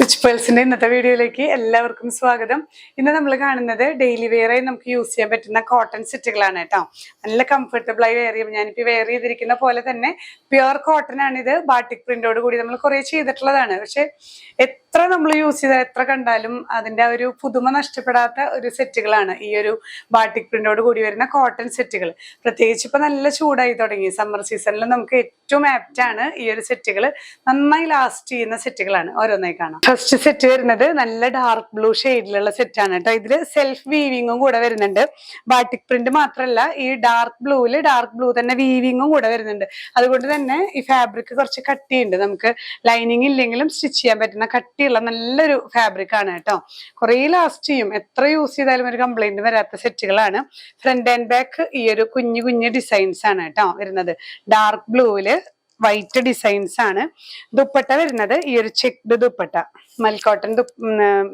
Rich പേൾസിന്റെ ഇന്നത്തെ വീഡിയോയിലേക്ക് എല്ലാവർക്കും സ്വാഗതം. ഇന്ന് നമ്മൾ കാണുന്നത് ഡെയിലി വെയർ ആയി നമുക്ക് യൂസ് ചെയ്യാൻ പറ്റുന്ന കോട്ടൺ സെറ്റുകളാണ് കേട്ടോ. നല്ല കംഫർട്ടബിൾ ആയി വെയർ ചെയ്യും. ഞാനിപ്പോൾ വെയർ ചെയ്തിരിക്കുന്ന പോലെ തന്നെ പ്യുവർ കോട്ടൺ ആണിത്. ബാട്ടിക് പ്രിന്റോട് കൂടി നമ്മൾ കുറെ ചെയ്തിട്ടുള്ളതാണ്. പക്ഷെ എത്ര നമ്മൾ യൂസ് ചെയ്താൽ എത്ര കണ്ടാലും അതിന്റെ ആ ഒരു പുതുമ നഷ്ടപ്പെടാത്ത ഒരു സെറ്റുകളാണ് ഈ ഒരു ബാട്ടിക് പ്രിന്റോട് കൂടി വരുന്ന കോട്ടൺ സെറ്റുകൾ. പ്രത്യേകിച്ച് ഇപ്പൊ നല്ല ചൂടായി തുടങ്ങി. സമ്മർ സീസണിൽ നമുക്ക് ഏറ്റവും ആപ്റ്റ് ആണ് ഈ ഒരു സെറ്റുകൾ. നന്നായി ലാസ്റ്റ് ചെയ്യുന്ന സെറ്റുകളാണ്. ഓരോന്നായി കാണാം. ഫസ്റ്റ് സെറ്റ് വരുന്നത് നല്ല ഡാർക്ക് ബ്ലൂ ഷെയ്ഡിലുള്ള സെറ്റാണ് കേട്ടോ. ഇതില് സെൽഫ് വീവിങ്ങും കൂടെ വരുന്നുണ്ട്. ബാട്ടിക് പ്രിന്റ് മാത്രമല്ല, ഈ ഡാർക്ക് ബ്ലൂ തന്നെ വീവിങ്ങും കൂടെ വരുന്നുണ്ട്. അതുകൊണ്ട് തന്നെ ഈ ഫാബ്രിക് കുറച്ച് കട്ടിയുണ്ട്. നമുക്ക് ലൈനിങ് ഇല്ലെങ്കിലും സ്റ്റിച്ച് ചെയ്യാൻ പറ്റുന്ന കട്ടിയുള്ള നല്ലൊരു ഫാബ്രിക് ആണ് കേട്ടോ. കുറെ ലാസ്റ്റ് ചെയ്യും. എത്ര യൂസ് ചെയ്താലും ഒരു കംപ്ലൈന്റ് വരാത്ത സെറ്റുകളാണ്. ഫ്രണ്ട് ആൻഡ് ബാക്ക് ഈ ഒരു കുഞ്ഞു കുഞ്ഞു ഡിസൈൻസ് ആണ് കേട്ടോ വരുന്നത്. ഡാർക്ക് ബ്ലൂവില് വൈറ്റ് ഡിസൈൻസ് ആണ്. ദുപ്പട്ട വരുന്നത് ഈ ഒരു ചെക്ഡ് ദുപ്പട്ട, മൽക്കോട്ടൺ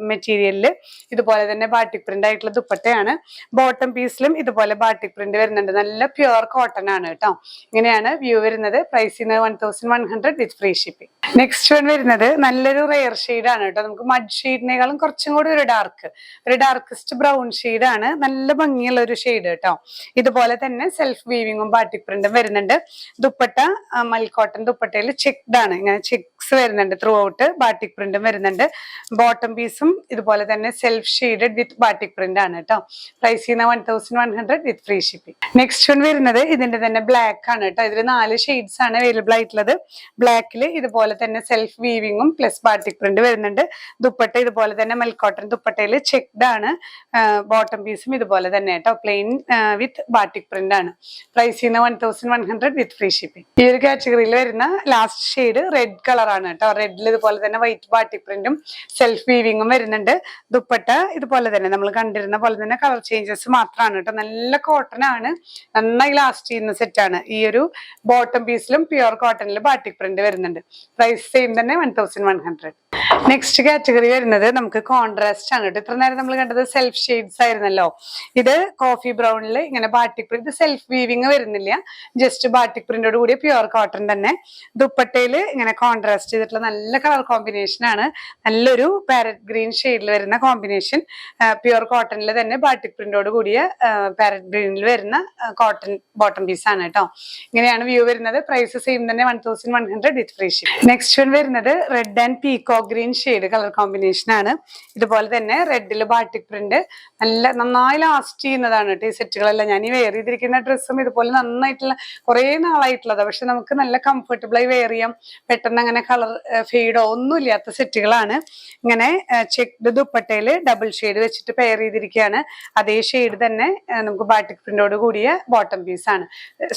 മെറ്റീരിയലില് ഇതുപോലെ തന്നെ ബാട്ടിക് പ്രിന്റ് ആയിട്ടുള്ള ദുപ്പട്ടയാണ്. ബോട്ടം പീസിലും ഇതുപോലെ ബാട്ടിക് പ്രിന്റ് വരുന്നുണ്ട്. നല്ല പ്യുവർ കോട്ടൺ ആണ് കേട്ടോ. ഇങ്ങനെയാണ് വ്യൂ വരുന്നത്. പ്രൈസിന് 1100 with free shipping. Next one വരുന്നത് നല്ലൊരു റെയർ ഷെയ്ഡ് ആണ് കേട്ടോ. നമുക്ക് മഡ് ഷെയ്ഡിനേക്കാളും കുറച്ചും കൂടി ഒരു ഡാർക്കസ്റ്റ് ബ്രൗൺ ഷെയ്ഡ് ആണ്. നല്ല ഭംഗിയുള്ള ഒരു ഷെയ്ഡ് കേട്ടോ. ഇതുപോലെ തന്നെ സെൽഫ് വീവിങ്ങും ബാട്ടിക് പ്രിന്റും വരുന്നുണ്ട്. ദുപ്പട്ട മൽക്കോട്ടൺ ദുപ്പട്ടയിൽ ചെക്ഡ് ആണ്. ഇങ്ങനെ ചെക്സ് വരുന്നുണ്ട്. ത്രൂ ഔട്ട് ബാട്ടിക് പ്രിന്റും വരുന്നുണ്ട്. ബോട്ടം പീസും ഇതുപോലെ തന്നെ സെൽഫ് ഷെയ്ഡഡ് വിത്ത് ബാട്ടിക് പ്രിന്റ് ആണ് കേട്ടോ. പ്രൈസ് ചെയ്യുന്ന 1100 with free shipping. Next one വരുന്നത് ഇതിന്റെ തന്നെ ബ്ലാക്ക് ആണ് കേട്ടോ. ഇതിൽ 4 ഷെയ്ഡ്സ് ആണ് അവൈലബിൾ ആയിട്ടുള്ളത്. ബ്ലാക്കിൽ ഇതുപോലെ തന്നെ സെൽഫ് വീവിങ്ങും പ്ലസ് ബാട്ടിക് പ്രിന്റ് വരുന്നുണ്ട്. ദുപ്പട്ട ഇതുപോലെ തന്നെ മൽക്കോട്ടൺ ദുപ്പട്ടയിൽ ചെക്ഡ് ആണ്. ബോട്ടം പീസും ഇതുപോലെ തന്നെ കേട്ടോ. പ്ലെയിൻ വിത്ത് ബാട്ടിക് പ്രിന്റ് ആണ്. പ്രൈസ് ചെയ്യുന്ന 1100 വിത്ത് ഫ്രീ ഷിപ്പിംഗ്. ഈ ഒരു കാറ്റഗറിയിൽ വരുന്ന ലാസ്റ്റ് ഷെയ്ഡ് റെഡ് കളർ ആണ് കേട്ടോ. റെഡിൽ ഇതുപോലെ തന്നെ വൈറ്റ് ബാട്ടിക് പ്രിന്റും സെൽഫ് വീവിങ്ങും വരുന്നുണ്ട്. ദുപ്പട്ട ഇതുപോലെ തന്നെ നമ്മൾ കണ്ടിരുന്ന പോലെ തന്നെ കളർ ചേഞ്ചസ് മാത്രമാണ് കേട്ടോ. നല്ല കോട്ടൺ ആണ്. നന്നായി ലാസ്റ്റ് ചെയ്യുന്ന സെറ്റാണ്. ഈ ഒരു ബോട്ടം പീസിലും പ്യുവർ കോട്ടണിലും ബാട്ടിക് പ്രിന്റ് വരുന്നുണ്ട്. പ്രൈസ് സെയിം തന്നെ 1100. നെക്സ്റ്റ് കാറ്റഗറി വരുന്നത് നമുക്ക് കോൺട്രാസ്റ്റ് ആണ് കേട്ടോ. ഇത്ര നേരം നമ്മൾ കണ്ടത് സെൽഫ് ഷെയ്ഡ്സ് ആയിരുന്നല്ലോ. ഇത് കോഫി ബ്രൗണിൽ ഇങ്ങനെ ബാട്ടിക് പ്രിന്റ്, സെൽഫ് വീവിങ് വരുന്നില്ല. ജസ്റ്റ് ബാട്ടിക് പ്രിന്റോട് കൂടിയ പ്യുവർ കോട്ടൺ തന്നെ. ദുപ്പട്ടയില് ഇങ്ങനെ കോൺട്രാസ്റ്റ് ചെയ്തിട്ടുള്ള നല്ല കളർ കോമ്പിനേഷൻ ആണ്. നല്ലൊരു പാരറ്റ് ഗ്രീൻ ഷെയ്ഡിൽ വരുന്ന കോമ്പിനേഷൻ. പ്യുവർ കോട്ടണിൽ തന്നെ ബാട്ടിക് പ്രിന്റോട് കൂടിയ പാരറ്റ് ഗ്രീനിൽ വരുന്ന കോട്ടൺ ബോട്ടം പീസ് ആണ് കേട്ടോ. ഇങ്ങനെയാണ് വ്യൂ വരുന്നത്. പ്രൈസ് സെയിം തന്നെ 1100 with free shipping. Next one വരുന്നത് red and peacock green shade colour combination ആണ്. ഇതുപോലെ തന്നെ റെഡിൽ ബാട്ടിക് പ്രിന്റ് നന്നായി ലാസ്റ്റ് ചെയ്യുന്നതാണ് കേട്ടോ ഈ സെറ്റുകളെല്ലാം. ഞാൻ ഈ വെയർ ചെയ്തിരിക്കുന്ന ഡ്രസ്സും ഇതുപോലെ നന്നായിട്ടുള്ള കുറെ നാളായിട്ടുള്ളതാണ്. പക്ഷെ നമുക്ക് നല്ല കംഫർട്ടബിൾ ആയി വെയർ ചെയ്യാം. പെട്ടെന്ന് അങ്ങനെ കളർ ഫെയ്ഡോ ഒന്നും ഇല്ലാത്ത സെറ്റുകളാണ്. ഇങ്ങനെ ചെക്ഡ് ദുപ്പട്ടയില് ഡബിൾ ഷെയ്ഡ് വെച്ചിട്ട് പെയർ ചെയ്തിരിക്കുകയാണ്. അതേ ഷെയ്ഡ് തന്നെ നമുക്ക് ബാട്ടിക് പ്രിന്റോട് കൂടിയ ബോട്ടം പീസ് ആണ്.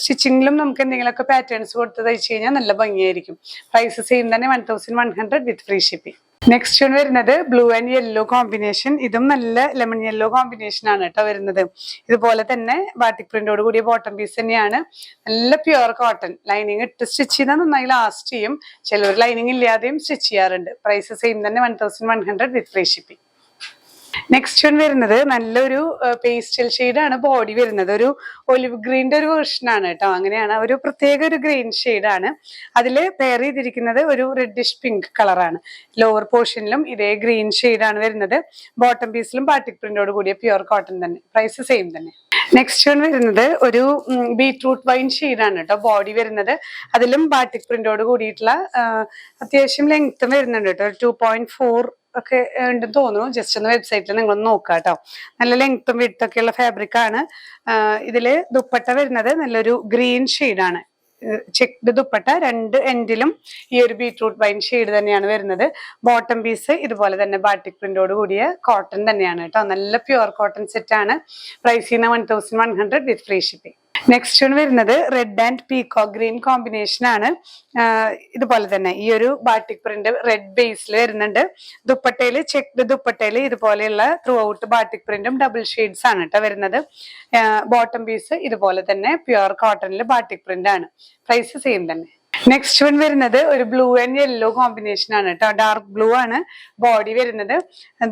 സ്റ്റിച്ചിങ്ങിലും നമുക്ക് എന്തെങ്കിലുമൊക്കെ പാറ്റേൺസ് കൊടുത്ത് തയ്ച്ചു കഴിഞ്ഞാൽ നല്ല ഭംഗിയായിരിക്കും. പ്രൈസ് സെയിം തന്നെ 1100 with free shipping. Next one വരുന്നത് ബ്ലൂ ആൻഡ് യെല്ലോ കോമ്പിനേഷൻ. ഇതും നല്ല ലെമൺ യെല്ലോ കോമ്പിനേഷൻ ആണ് കേട്ടോ വരുന്നത്. ഇതുപോലെ തന്നെ ബാട്ടിക് പ്രിന്റോട് കൂടിയ ബോട്ടം പീസ് തന്നെയാണ്. നല്ല പ്യുവർ കോട്ടൺ. ലൈനിങ് ഇട്ട് സ്റ്റിച്ച് ചെയ്താൽ നന്നായി ലാസ്റ്റ് ചെയ്യും. ചിലർ ലൈനിങ് ഇല്ലാതെയും സ്റ്റിച്ച് ചെയ്യാറുണ്ട്. പ്രൈസ് സെയിം തന്നെ 1100 with free shipping. Next one വരുന്നത് നല്ലൊരു പേസ്റ്റൽ ഷെയ്ഡാണ് ബോഡി വരുന്നത്. ഒരു ഒലിവ് ഗ്രീൻ്റെ ഒരു വേർഷൻ ആണ് കേട്ടോ. അങ്ങനെയാണ് ഒരു പ്രത്യേക ഒരു ഗ്രീൻ ഷെയ്ഡാണ്. അതിൽ പെയർ ചെയ്തിരിക്കുന്നത് ഒരു റെഡിഷ് പിങ്ക് കളറാണ്. ലോവർ പോർഷനിലും ഇതേ ഗ്രീൻ ഷെയ്ഡാണ് വരുന്നത്. ബോട്ടം പീസിലും ബാട്ടിക് പ്രിന്റോട് കൂടിയ പ്യുവർ കോട്ടൺ തന്നെ. പ്രൈസ് സെയിം തന്നെ. നെക്സ്റ്റ് വൺ വരുന്നത് ഒരു ബീറ്റ്റൂട്ട് വൈൻ ഷെയ്ഡാണ് കേട്ടോ ബോഡി വരുന്നത്. അതിലും ബാട്ടിക് പ്രിന്റോട് കൂടിയിട്ടുള്ള അത്യാവശ്യം ലെങ്ത്തും വരുന്നുണ്ട് കേട്ടോ. 2.4 ഒക്കെ ഉണ്ടെന്ന് തോന്നുന്നു. ജസ്റ്റ് ഒന്ന് വെബ്സൈറ്റിൽ നിങ്ങളൊന്ന് നോക്കുക കേട്ടോ. നല്ല ലെങ്ത്തും വിഡ്ത്തൊക്കെയുള്ള ഫാബ്രിക് ആണ്. ഇതില് ദുപ്പട്ട വരുന്നത് നല്ലൊരു ഗ്രീൻ ഷെയ്ഡാണ്. ചെക്ഡ് ദുപ്പട്ട രണ്ട് എൻഡിലും ഈ ഒരു ബീട്രൂട്ട് വൈൻ ഷെയ്ഡ് തന്നെയാണ് വരുന്നത്. ബോട്ടം പീസ് ഇതുപോലെ തന്നെ ബാട്ടിക് പ്രിന്റോട് കൂടിയ കോട്ടൺ തന്നെയാണ് കേട്ടോ. നല്ല പ്യുവർ കോട്ടൺ സെറ്റ് ആണ്. പ്രൈസ് ചെയ്യുന്ന 1100 with free shipping. Next one വരുന്നത് red and peacock green combination ആണ്. ഇതുപോലെ തന്നെ ഈ ഒരു ബാട്ടിക് പ്രിന്റ് റെഡ് ബേസിൽ വരുന്നുണ്ട്. ദുപ്പട്ടയില് ചെക്ഡ് ദുപ്പട്ടയില് ഇതുപോലെയുള്ള ത്രൂ ഔട്ട് ബാട്ടിക് പ്രിന്റും ഡബിൾ ഷെയ്ഡ്സ് ആണ് കേട്ടോ വരുന്നത്. ബോട്ടം പീസ് ഇതുപോലെ തന്നെ പ്യുവർ കോട്ടണിൽ ബാട്ടിക് പ്രിന്റ് ആണ്. പ്രൈസ് സെയിം തന്നെ. നെക്സ്റ്റ് വൺ വരുന്നത് ഒരു ബ്ലൂ ആൻഡ് യെല്ലോ കോമ്പിനേഷൻ ആണ് കേട്ടോ. ഡാർക്ക് ബ്ലൂ ആണ് ബോഡി വരുന്നത്.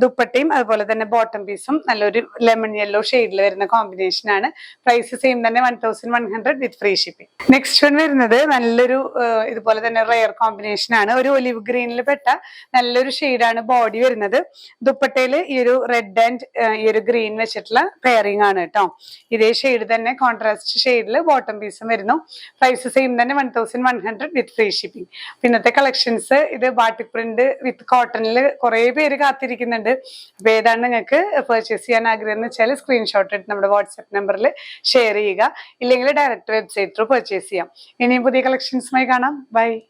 ദുപ്പട്ടയും അതുപോലെ തന്നെ ബോട്ടം പീസും നല്ലൊരു ലെമൺ യെല്ലോ ഷെയ്ഡിൽ വരുന്ന കോമ്പിനേഷൻ ആണ്. പ്രൈസ് സെയിം തന്നെ 1100 with free shipping. Next one വരുന്നത് നല്ലൊരു ഇതുപോലെ തന്നെ റെയർ കോമ്പിനേഷൻ ആണ്. ഒരു ഒലിവ് ഗ്രീനിൽ പെട്ട നല്ലൊരു ഷെയ്ഡാണ് ബോഡി വരുന്നത്. ദുപ്പട്ടയിൽ ഈ ഒരു റെഡ് ആൻഡ് ഈ ഒരു ഗ്രീൻ വെച്ചിട്ടുള്ള പെയറിംഗ് ആണ് കേട്ടോ. ഇതേ ഷെയ്ഡ് തന്നെ കോൺട്രാസ്റ്റ് ഷെയ്ഡിൽ ബോട്ടം പീസും വരുന്നു. പ്രൈസ് സെയിം തന്നെ 1100 വിത്ത് ഫ്രീ ഷിപ്പിംഗ്. ഇന്നത്തെ കളക്ഷൻസ് ഇത് ബാട്ടിക് പ്രിന്റ് വിത്ത് കോട്ടണിൽ കുറെ പേര് കാത്തിരിക്കുന്നുണ്ട്. അപ്പൊ ഏതാണ് നിങ്ങൾക്ക് പർച്ചേസ് ചെയ്യാൻ ആഗ്രഹം എന്ന് വെച്ചാൽ സ്ക്രീൻഷോട്ട് എടുത്ത് നമ്മുടെ വാട്സ്ആപ്പ് നമ്പറിൽ ഷെയർ ചെയ്യുക. ഇല്ലെങ്കിൽ ഡയറക്റ്റ് വെബ്സൈറ്റ് ത്രൂ പർച്ചേസ് ചെയ്യാം. ഇനിയും പുതിയ കളക്ഷൻസുമായി കാണാം. ബൈ.